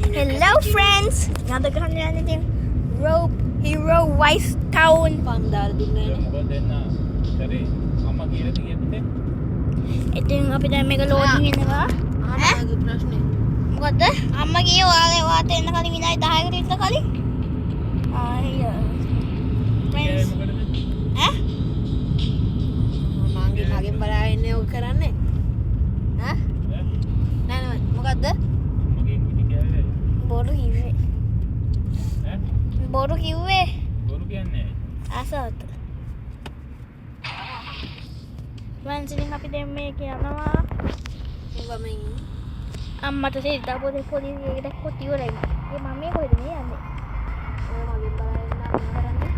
Hello friends. Ngada ka kanila natin Rope Hero Wise Town. පන්දාර දුන්නේ මොකද දෙන්න කරේ අම්මා කියලා තියෙන්නේ ito yung අපිට මේක loading වෙනවා. ආනාගේ ප්‍රශ්නේ මොකද්ද? අම්මා ගියේ ඔයාලා වාට එන්න කලින් විනාඩි 10කට විතර කලින්. friends. ඈ? මංගේ නගෙන් බලාගෙන ඔය කරන්නේ ඈ නෑ නෑ මොකද්ද මගේ කිටි කෑවේ බොරු කිව්වේ. ඈ බොරු කිව්වේ. බොරු කියන්නේ අසත්. friends ඉතින් අපි දැන් මේක යනවා. උඹමෙන් අම්මට සිතා පොලිසියට දැක්කොත් ඉවරයි. ඒ මම මේ කොහෙද මේ යන්නේ? ඔය මගෙන් බලාගෙන කරන්නේ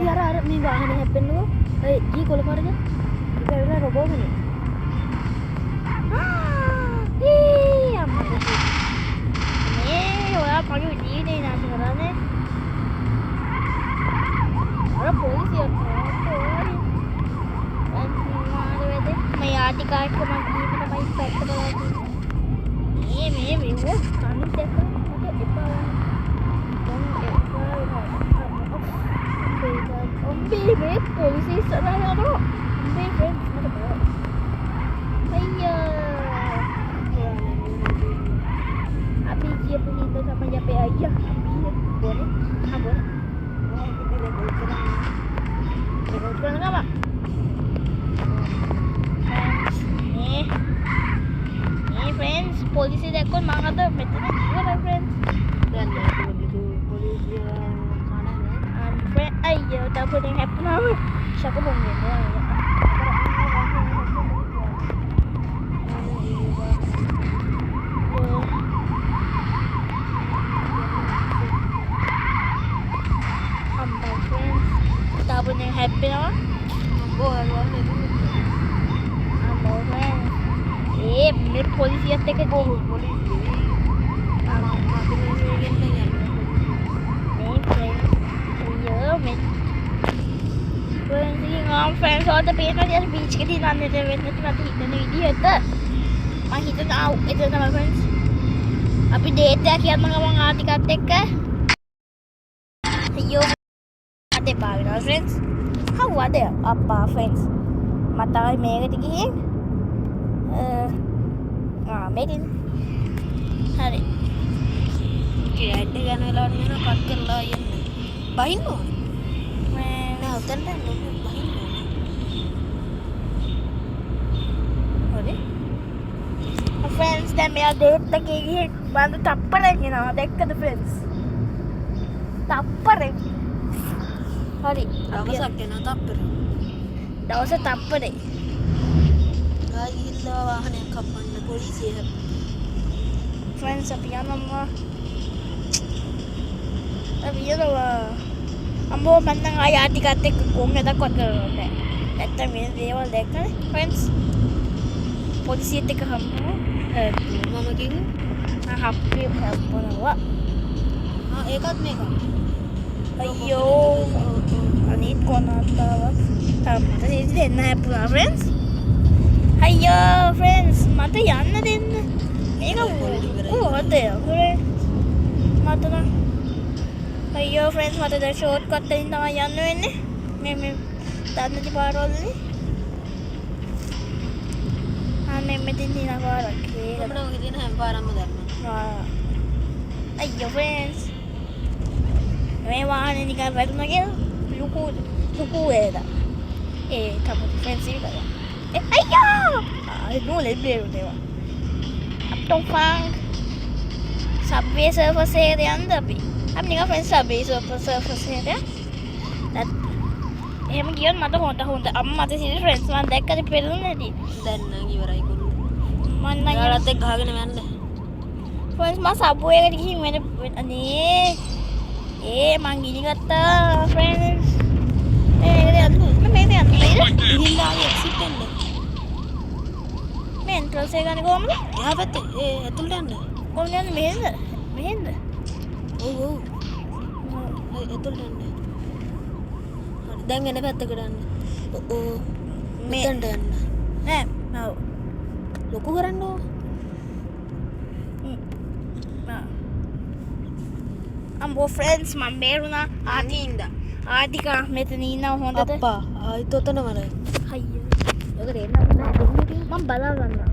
යාර අර මේ වාහනේ හැප්පෙන්නකෝ. ඒ ජී කොළ පාරද? ඒක වෙලා රොබෝගනේ. අම්මට මේ ඔයා මගේ ජීවිතේ නාශ කරන්නේ. අර පොලිසිය මේ ආටිකාට මම ජීවිත තමයි පැත්ත බලන්නේ. මේ කණු දැක්ක මට එපා. Baby, polisi sana ano? Baby, ano ba? Ayya. Abi dia punito sama Jape aja. Abi boleh? Boleh. Berapa lama? Friends, polisi dekon mga to, betul kan friends? දැන් itu polisi kanane friend, ayo, tak boleh happen apa? Siapa mungkin ya? Friends, tak boleh happen apa? බෝහල්වන්නේ friends. මේ පොලිසියත් එක්ක පොලිසිය friends all the people just beach ke din ande වෙන්න මට හිතන විදිහට මම හිතනවා එතන තමයි friends අපි ඩේට් එකක් යන්න ගමන් ආටිකත් එක්ක අයියෝ අතේ පාවෙනවා friends හවුද අප්පා friends මතයි මේකට ගිහින් මේකෙන් හරි කැඩ් එක යන වෙලාවට නේද කට් කරලා යන්නේ බහින්න ඕනේ නෑ උතන්ට බහින්න ඕනේ හරි friends දැන් මෙයා ඩේට් එකේ ගිහින් බඳු තප්පරෙන් එනවා දැක්කද friends තප්පරෙන් හරි දවසක් යනවා තප්පර දවස තප්පරේ ගිහිල්ලා වාහනයක් කපන්න පොලිසිය friends අපි යනවා අම්බෝ මම නම් ආය ආටිකත් එක්ක කොහොමද කොට කරන්නේ නැත්තම් මේ දේවල් දැක්කනේ friends පොලිසියත් එක්ක හම්බුනේ මම කිව්වේ හප්පේ හම්බුනවා ඒකත් මේක අයියෝ අනිත් කොනතාවක් මට දෙන්න හැපුණා friends අයියෝ friends මට යන්න දෙන්න මේක කොහොමද මට නම් අයියෝ friends මට දැන් ෂෝට් කට් එකෙන් තමයි යන්න වෙන්නේ මේ දන්නති පාරවලනේ මේ මෙතන තියෙන පාරක් ඒක අපිට ඔය තියෙන හැම පාරක්ම දන්නවා අයියෝ friends මේ වාහනේ නිකන් වැටුණා කියලා ලুকু වේද තමයි friends ඉතින් අයියෝ no le bero dewa atong pang subway surface area යන්න අපි නිකන් friends subway surface area that එහෙම ගියොත් මට හොඳ අම්මා මට සිරි friends මම දැක්කද පෙරළුනේදී දැන් නම් ඉවරයි කොල්ලෝ මම නම් යාළුවත් එක්ක ගහගෙන යන්න friends මම subway එකට ගිහින් අනේ මං ගිනි ගත්තා friends මේකට යන්න ගිහිල්ලා ආයේ exit එන්න මේ entrance එක ගන්නේ කොහමද? එහා පැත්තේ ඇතුළට යන්න කොහොමද යන්නේ මෙහෙන්ද? ඔව් ඇතුළට යන්න හරි දැන් එන පැත්තකට යන්න ඔව් මෙතනට යන්න නෑ ඔව් ලොකු කරන්න ඕන අම්බෝ ෆ්‍රෙන්ඩ්ස් මම බේරුණා ආදීන්ද ආදික මෙතන ඉන්නව හොඳද අප්පා ආයිත් ඔතන වල අයියෝ ඔක දෙන්න මම බලා ගන්නවා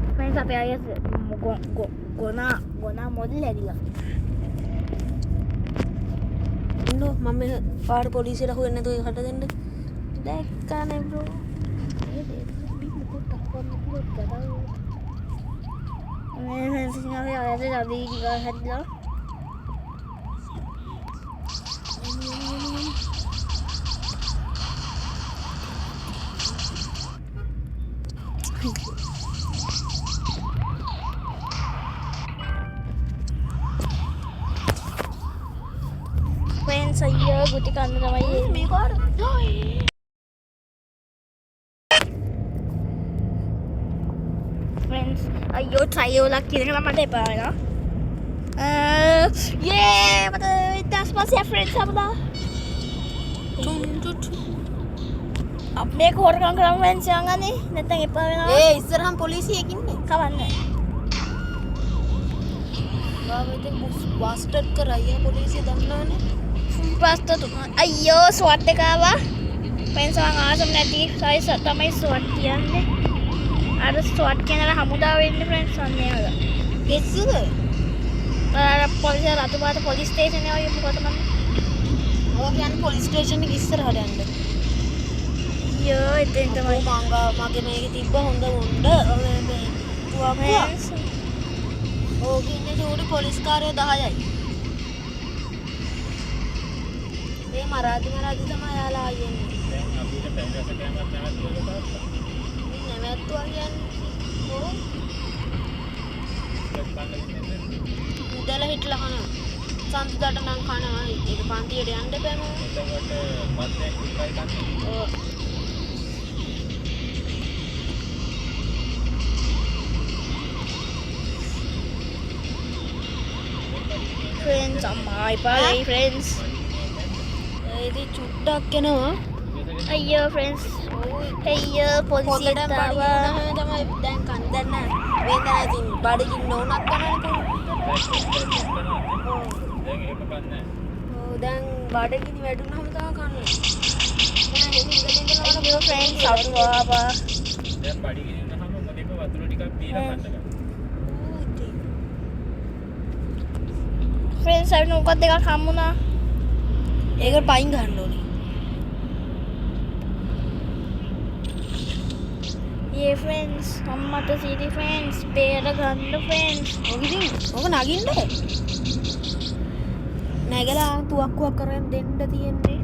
ෆ්‍රෙන්ඩ්ස් අපේ අය ගොනා මොඩල් ඇදිලා ඉන්නෝ මම පාට පොලිසියට අහුවෙන්නේ නැතුව ඒකට දෙන්න දැක්කනේ බ්‍රෝ මේ ෆ්‍රෙන්ඩ්ස් ඉන්නව අයද ජල්දි ගිහලා හැදිලා friends අයියා ගුටි කන්න තමයි මේ කාට friends අයියෝ ට්‍රයිෝලක් කියනකම මට එපා වෙනවා යේ මට ඉතින් පස්සේ friends අපලා අපේ හොරකම් කරමු friends යංගනේ නැත්නම් එපා වෙනවා ඒ ඉස්සරහම පොලිසියෙක් ඉන්නේ කවන්නේ ගාවෙන් බස්ටඩ් කරා පොලිසිය දන්නවනේ පස්ත අයියෝ ස්වට් එක ආවා friends මං ආසම් නැති සයිස් තමයි ස්වට් කියන්නේ අර ස්වට් කියන හමුදාවෙ ඉන්න friends අන්නේ වල කිස්සුද අර පොලිසිය රතුපාත පොලිස් ස්ටේෂන් එකේ වගේ මොකද මම ඔය කියන්නේ පොලිස් ස්ටේෂන් එක ඉස්සරහට යන්න අයියෝ එතෙන් තමයි මගේ මේකේ තිබ්බ හොඳ හොඳ මේ තුවාපුවා ඕකේ ඉන්නේ චූටි පොලිස් කාර්යෝ 10යි ඒ මරාදි තමයි යාලා ආයෙන්නේ දැන් අපිට පැංගස කෑමක් නැවැත්තුවා කියන්නේ ඕ උදැල හිටලා කනවා සන්තිදාට නම් කනවා ඒක පන්තියට යන්න බෑ මම එතකොට මත්නේ ඉස්සරයි කන්නේ ඔව් friends අම්මයි පායි friends ඒදී චුට්ටක් එනවා අයියෝ friends අයියෝ පොලිසිය තාවා තමයි දැන් කන්දන්න වේදනා ඉතින් බඩගින්න ඕනක් කරන්නේ දැන් ඒක කන්නේ ඔව් දැන් බඩගිනි වැඩුණාම තමයි කන්නේ අයියෝ friends සතුවා දැන් බඩි ගිනිනහම මොකද වතුර ටිකක් දීලා කන්න ගන්න friends අපි මොකක්ද එකක් හම්බුණා ඒකට පයින් ගන්න ඕනේ yeah friends අම්මට සිටි friends බේර ගන්න friends ඔක ඉතින් ඔක නගින්න නැගලා තුවක්කුවක් කරන් දෙන්න තියෙන්නේ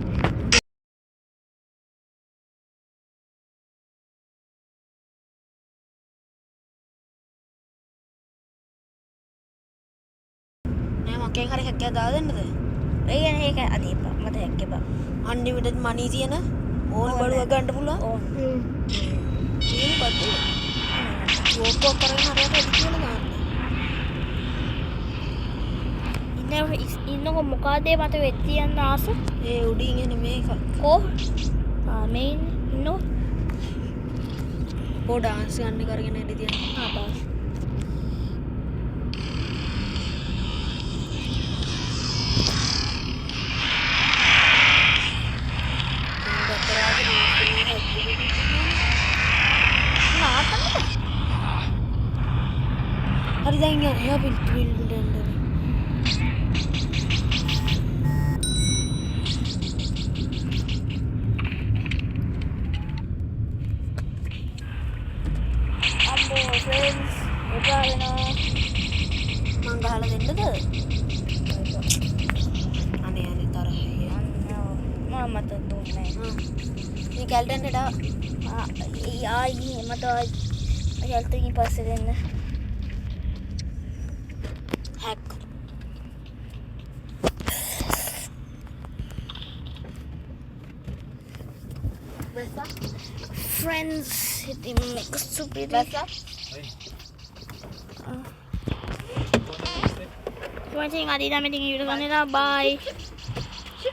නෑ මොකෙන් හරි හැක්කයක් දාලා දෙන්නද ඒ කියන්නේ ඒක අදීපා මට හැක්කේ අන්ලිමිටඩ් මනි තියෙන ඕන බඩුවක් ගන්න පුළුවන් ඕන ඒක පොඩ්ඩක් වෝකෝ කරගෙන හරියට වැඩි කියලා ගන්න ඉන්නකො මොකද මට වෙච්චි යන්න ආස ඒ උඩින් එන මේක කෝ මේ ඉන්නෝ පො ඩාන්ස් ගන්න කරගෙන ඉඳි තියෙනවා බස් හරි දැන් එයා පිළිතුරු දෙන්න අම්බෝ friends එපා වෙනවා මං ගහලා දෙන්නද අනේ තරහයි මට දුන්නේ මේ කැල්ටන්ට ආයි මට කැල්ටකින් පස්සේ දෙන්න හැක් බැස්සා friends ඉතින් මේක සුපිරි බැස්සා ඉතින් අද ඉඳන් මෙතන ඉවර කරනවා bye